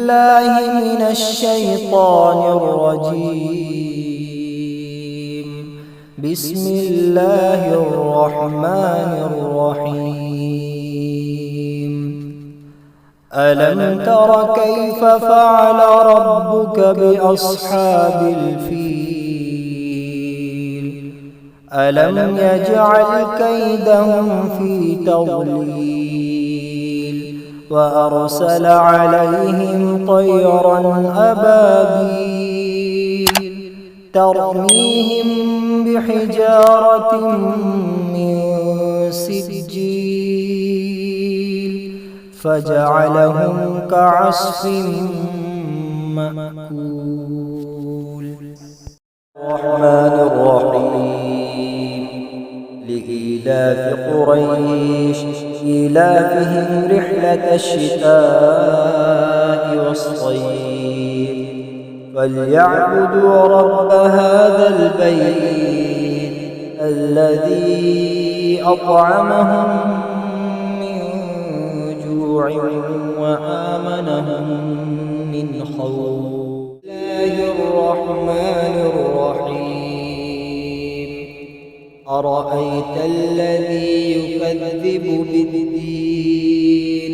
بالله من الشيطان الرجيم. بسم الله الرحمن الرحيم. ألم تر كيف فعل ربك بأصحاب الفيل؟ ألم يجعل كيدهم في تضليل وأرسل عليهم طيرا أبابيل ترميهم بحجارة من سجيل فجعلهم كعصف مأكول. الرحمن الرحيم. لإيلاف قريش إيلافهم رحلة الشتاء والصيف فليعبدوا رب هذا البيت الذي أطعمهم من جوع وآمنهم من خوف. بسم الله الرحمن الرحيم. أرأيت الذي يكذب بالدين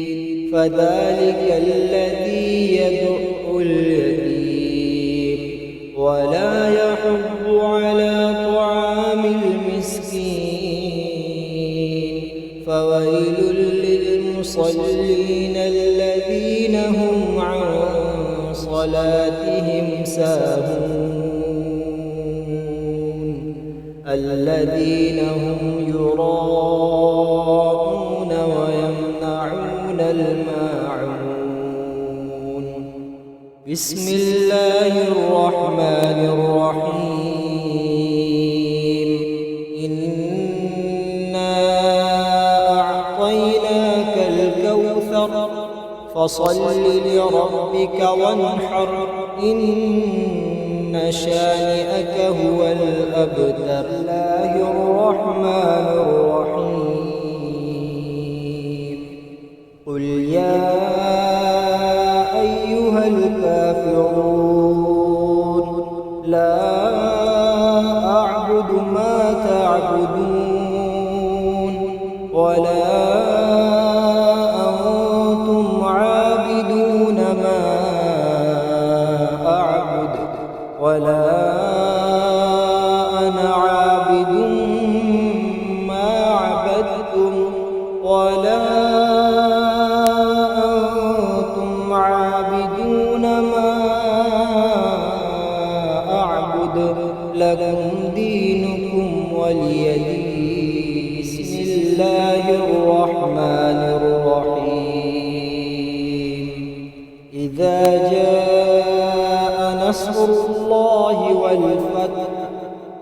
فذلك الذي يدع اليتيم ولا يحض على طعام المسكين فويل للمصلين الذين هم عن صلاتهم ساهون الذين هم يراءون ويمنعون الماعون. بسم الله الرحمن الرحيم. إنا أعطيناك الكوثر فصل لربك وانحر إن شانئك هو الأبتر. الله الرحمن الرحيم. قل يا أيها الكافرون لا أعبد ما تعبدون ولا أنتم عابدون ما أعبد ولا أنا عابد ما عبدتم ولا أنتم عابدون ما أعبد لكم دينكم ولي دين. بسم الله الرحمن الرحيم. إذا جاء نصر الله والفتح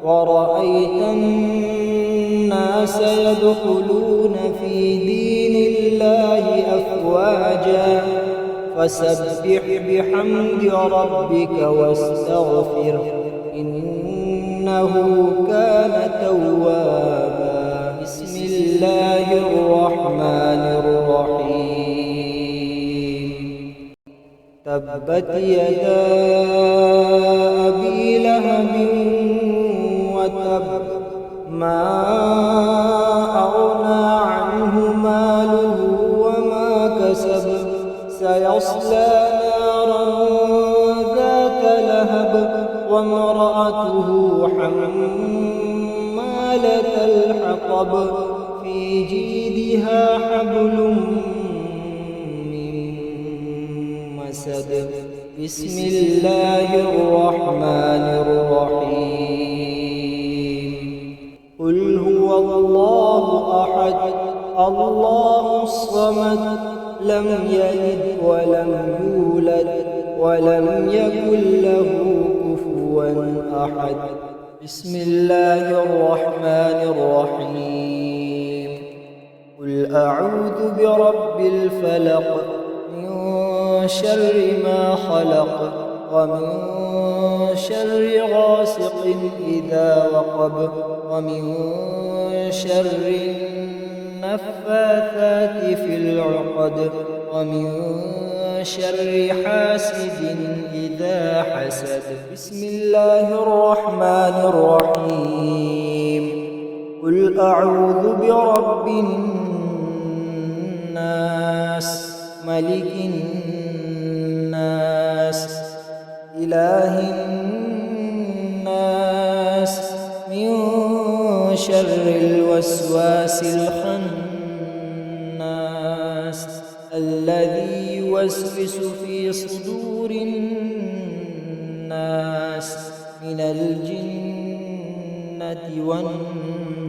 ورأيت الناس يدخلون في دين الله أفواجا فسبح بحمد ربك واستغفره إنه كان توابا. بسم الله الرحمن الرحيم. تبت يدا أبي لهب وتب ما أغنى عنه ماله وما كسب سيصلى نارا ذات لهب وامرأته حمالة الحطب في جيدها حبل من مسد. بسم الله الرحمن الرحيم. قل هو الله أحد الله الصمد لم يلد ولم يولد ولم يكن له كفوا أحد. بسم الله الرحمن الرحيم. قل أعوذ برب الفلق من شر ما خلق ومن شر غاسق إذا وقب ومن شر النفاثات في العقد ومن شر حاسد إذا حسد. بسم الله الرحمن الرحيم. قل أعوذ برب الناس ملك الناس إله الناس من شر الوسواس الخناس الذي يوسوس في صدور الناس من الجنة والناس.